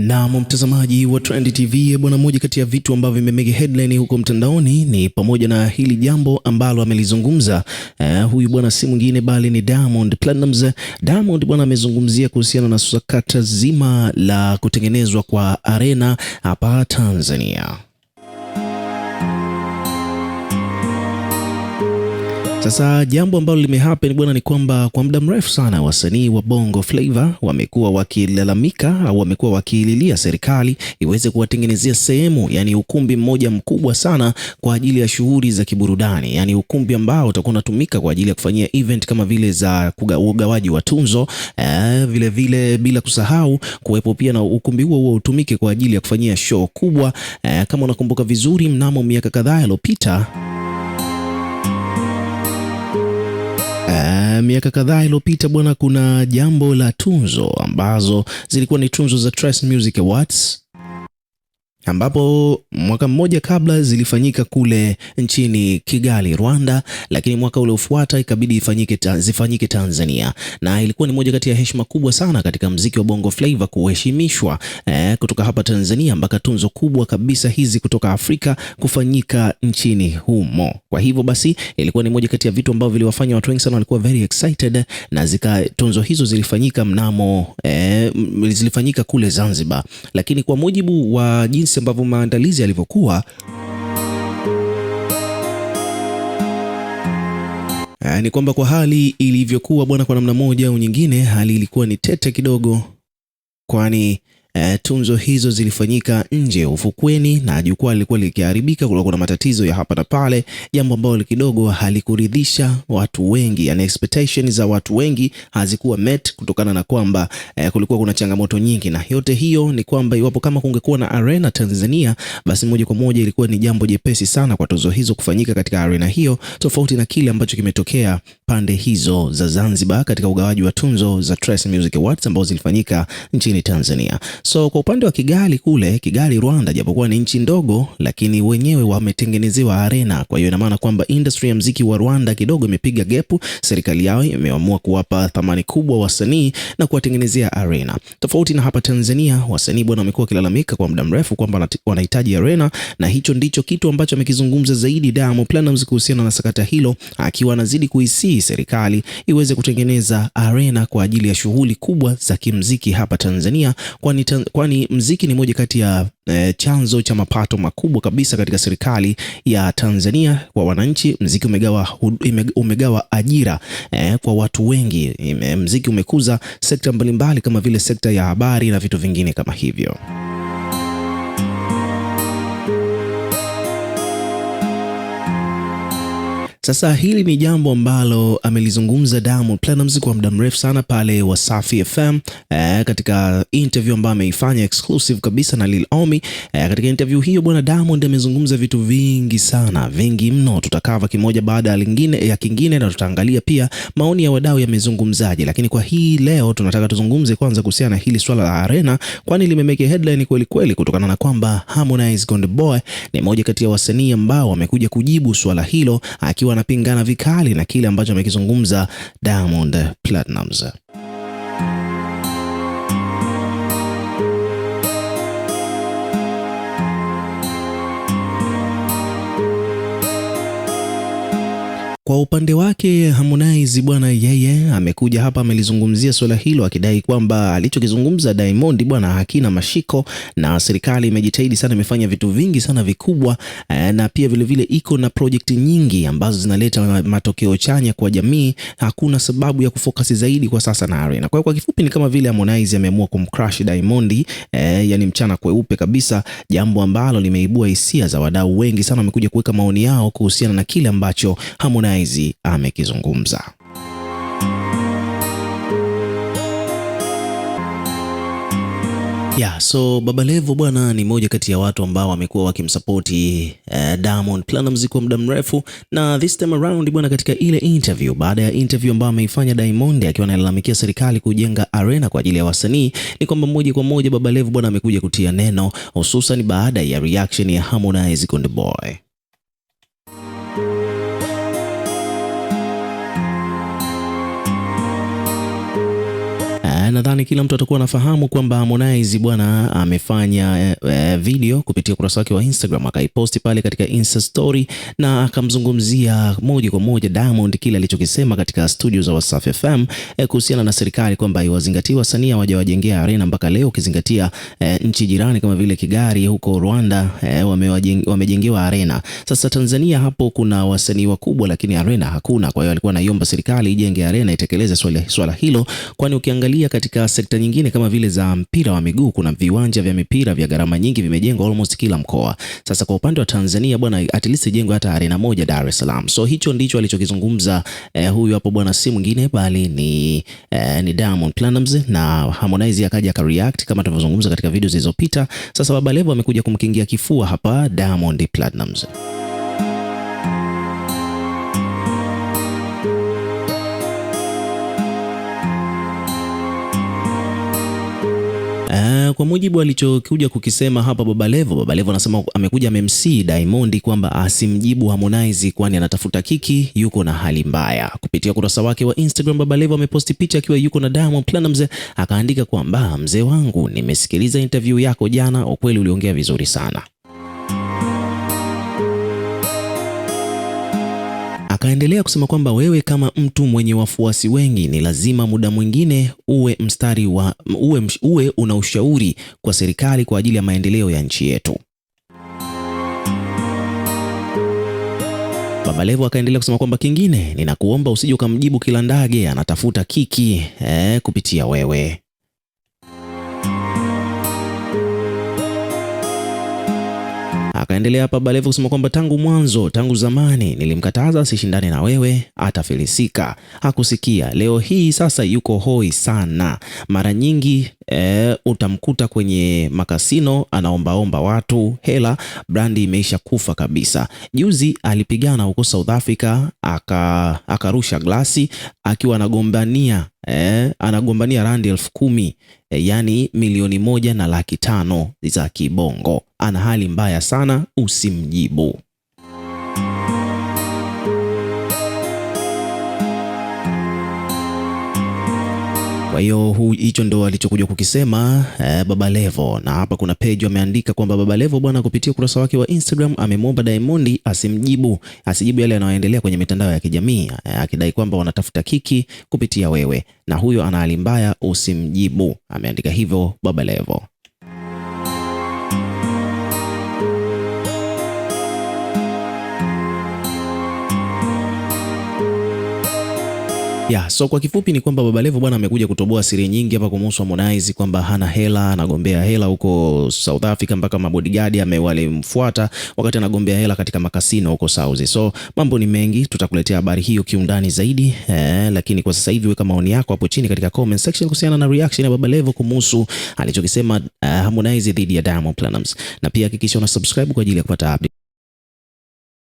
Na mtazamaji wa Trend TV bwana, moja kati ya vitu ambavyo vimemega headline huko mtandaoni ni pamoja na hili jambo ambalo amelizungumza huyu bwana si mwingine bali ni Diamond Platnumz. Diamond bwana amezungumzia kuhusiana na sakata zima la kutengenezwa kwa arena hapa Tanzania. Sasa jambo ambalo limehappen bwana ni kwamba kwa muda mrefu sana wasanii wa Bongo Flava wamekuwa wakilalamika au wamekuwa wakililia serikali iweze kuwatengenezea sehemu, yani ukumbi mmoja mkubwa sana kwa ajili ya shughuli za kiburudani, yani ukumbi ambao utakuwa unatumika kwa ajili ya kufanyia event kama vile za ugawaji wa tunzo, vile vile bila kusahau kuwepo pia na ukumbi huo utumike kwa ajili ya kufanyia show kubwa. Kama unakumbuka vizuri, mnamo miaka kadhaa iliyopita bwana, kuna jambo la tunzo ambazo zilikuwa ni tunzo za Trace Music Awards, ambapo mwaka mmoja kabla zilifanyika kule nchini Kigali, Rwanda, lakini mwaka ule ufuata ikabidi zifanyike Tanzania, na ilikuwa ni moja kati ya heshima kubwa sana katika mziki wa Bongo Flava kuheshimishwa kutoka hapa Tanzania mpaka tunzo kubwa kabisa hizi kutoka Afrika kufanyika nchini humo. Kwa hivyo basi ilikuwa ni moja kati ya vitu ambavyo viliwafanya watu wengi sana walikuwa very excited, na tunzo hizo zilifanyika kule Zanzibar, lakini kwa mujibu wa jinsi ambavyo maandalizi yalivyokuwa, ni kwamba kwa hali ilivyokuwa bwana, kwa namna moja au nyingine hali ilikuwa ni tete kidogo, kwani tunzo hizo zilifanyika nje ufukweni na jukwaa lilikuwa likiharibika, kulikuwa kuna matatizo ya hapa na pale, jambo ambalo kidogo halikuridhisha watu wengi, yani expectations za watu wengi hazikuwa met kutokana na kwamba kulikuwa kuna changamoto nyingi. Na yote hiyo ni kwamba iwapo kama kungekuwa na arena Tanzania, basi moja kwa moja ilikuwa ni jambo jepesi sana kwa tunzo hizo kufanyika katika arena hiyo, tofauti na kile ambacho kimetokea pande hizo za Zanzibar katika ugawaji wa tunzo za Trace Music Awards ambazo zilifanyika nchini Tanzania. So kwa upande wa Kigali Rwanda, japokuwa ni nchi ndogo, lakini wenyewe wametengenezewa arena. Kwa hiyo ina maana kwamba industry ya muziki wa Rwanda kidogo imepiga gepu. Serikali yao imeamua kuwapa thamani kubwa wasanii na kuwatengenezea arena, tofauti na hapa Tanzania. Wasanii bwana wamekuwa wakilalamika kwa muda mrefu kwamba wanahitaji arena, na hicho ndicho kitu ambacho amekizungumza zaidi Diamond Platnumz kuhusiana na sakata hilo, akiwa anazidi kuisii serikali iweze kutengeneza arena kwa ajili ya shughuli kubwa za kimuziki hapa Tanzania, kwani muziki ni moja kati ya chanzo cha mapato makubwa kabisa katika serikali ya Tanzania kwa wananchi. Muziki umegawa ajira kwa watu wengi. Muziki umekuza sekta mbalimbali kama vile sekta ya habari na vitu vingine kama hivyo. Sasa hili ni jambo ambalo amelizungumza Diamond Platnumz kwa muda mrefu sana pale Wasafi FM, katika interview ambayo ameifanya exclusive kabisa na Lil Omi. Katika interview hiyo bwana, Diamond amezungumza vitu vingi sana, vingi mno. Tutakava kimoja baada ya kingine na tutaangalia pia maoni ya wadau yamezungumzaje, lakini kwa hii leo tunataka tuzungumze kwanza kuhusiana na hili swala la arena, kwani limemeke headline kweli kweli kutokana na kwamba Harmonize Konde Boy ni moja kati ya wasanii ambao wamekuja kujibu swala hilo, akiwa anapingana vikali na kile ambacho amekizungumza Diamond Platnumz. Kwa upande wake Harmonize bwana, yeye amekuja hapa amelizungumzia swala hilo, akidai kwamba alichokizungumza Diamond bwana hakina mashiko, na serikali imejitahidi sana, imefanya vitu vingi sana vikubwa, na pia vile vile iko na project nyingi ambazo zinaleta matokeo chanya kwa jamii. Hakuna sababu ya kufocus zaidi kwa sasa na arena. Kwa kifupi ni kama vile Harmonize ameamua kumcrush Diamond, yani mchana kweupe kabisa, jambo ambalo limeibua hisia za wadau wengi sana. Wamekuja kuweka maoni yao kuhusiana na kile ambacho Harmonize amekizungumza. So Baba Levo bwana ni moja kati ya watu ambao wamekuwa wakimsupporti Diamond Platnumz kwa muda mrefu, na this time around bwana, katika ile interview, baada ya interview ambayo ameifanya Diamond akiwa analalamikia serikali kujenga arena kwa ajili ya wasanii, ni kwamba moja kwa moja Baba Levo bwana amekuja kutia neno, hususan baada ya reaction ya Harmonize Konde Boy. Nadhani kila mtu atakuwa anafahamu kwamba Harmonize bwana amefanya video kupitia ukurasa wake wa Instagram, akaiposti pale katika Insta story na akamzungumzia moja kwa moja Diamond kile alichokisema katika studio za Wasafi FM kuhusiana na serikali kwamba iwazingatie wasanii hawajawajengea arena mpaka leo, ukizingatia nchi jirani kama vile Kigali huko Rwanda wamejengewa arena. Sasa Tanzania hapo kuna wasanii wakubwa lakini arena hakuna. Kwa hiyo alikuwa anaiomba serikali ijenge arena, itekeleze swala hilo, kwani ukiangalia katika sekta nyingine kama vile za mpira wa miguu kuna viwanja vya mipira vya gharama nyingi vimejengwa almost kila mkoa. Sasa kwa upande wa Tanzania bwana, at least ijengwe hata arena moja Dar es Salaam. So hicho ndicho alichokizungumza huyu hapo bwana, si mwingine bali ni Diamond Platnumz, na Harmonize akaja ka react kama tulivyozungumza katika video zilizopita. Sasa Baba Levo amekuja kumkingia kifua hapa Diamond Platnumz. Kwa mujibu alichokuja kukisema hapa Baba Levo anasema amekuja amemsii Diamond kwamba asimjibu Harmonize kwani anatafuta kiki, yuko na hali mbaya. Kupitia ukurasa wake wa Instagram, Baba Levo ameposti picha akiwa yuko na Diamond Platnumz, akaandika kwamba mzee wangu, nimesikiliza interview yako jana, ukweli uliongea vizuri sana. Akaendelea kusema kwamba wewe kama mtu mwenye wafuasi wengi ni lazima muda mwingine uwe una ushauri kwa serikali kwa ajili ya maendeleo ya nchi yetu. Baba Levo akaendelea kusema kwamba kingine, ninakuomba usije ukamjibu kila ndage anatafuta kiki kupitia wewe. Akaendelea hapa Baba Levo kusema kwamba tangu zamani nilimkataza asishindane na wewe, atafilisika, hakusikia. Leo hii sasa yuko hoi sana. Mara nyingi utamkuta kwenye makasino anaombaomba watu hela, brandi imeisha kufa kabisa. Juzi alipigana huko South Africa, akarusha glasi akiwa anagombania randi 10,000, yani milioni 1.5 za kibongo. Ana hali mbaya sana, usimjibu. Kwa hiyo hicho ndo alichokuja kukisema Baba Levo, na hapa kuna page wameandika kwamba Baba Levo bwana, kupitia ukurasa wake wa Instagram amemwomba Diamond asijibu yale yanayoendelea kwenye mitandao ya kijamii, akidai kwamba wanatafuta kiki kupitia wewe, na huyo ana hali mbaya, usimjibu. Ameandika hivyo Baba Levo. So kwa kifupi ni kwamba Baba Levo bwana amekuja kutoboa siri nyingi hapa kumhusu Harmonize kwamba hana hela, anagombea hela huko South Africa mpaka mabodyguard walimfuata wakati anagombea hela katika makasino huko Saudi. So mambo ni mengi, tutakuletea habari hiyo kiundani zaidi, lakini kwa sasa hivi weka maoni yako hapo chini katika comment section kuhusiana na reaction ya Baba Levo kumhusu alichokisema Harmonize dhidi ya Diamond Platnumz, na pia hakikisha una subscribe kwa ajili ya kupata update.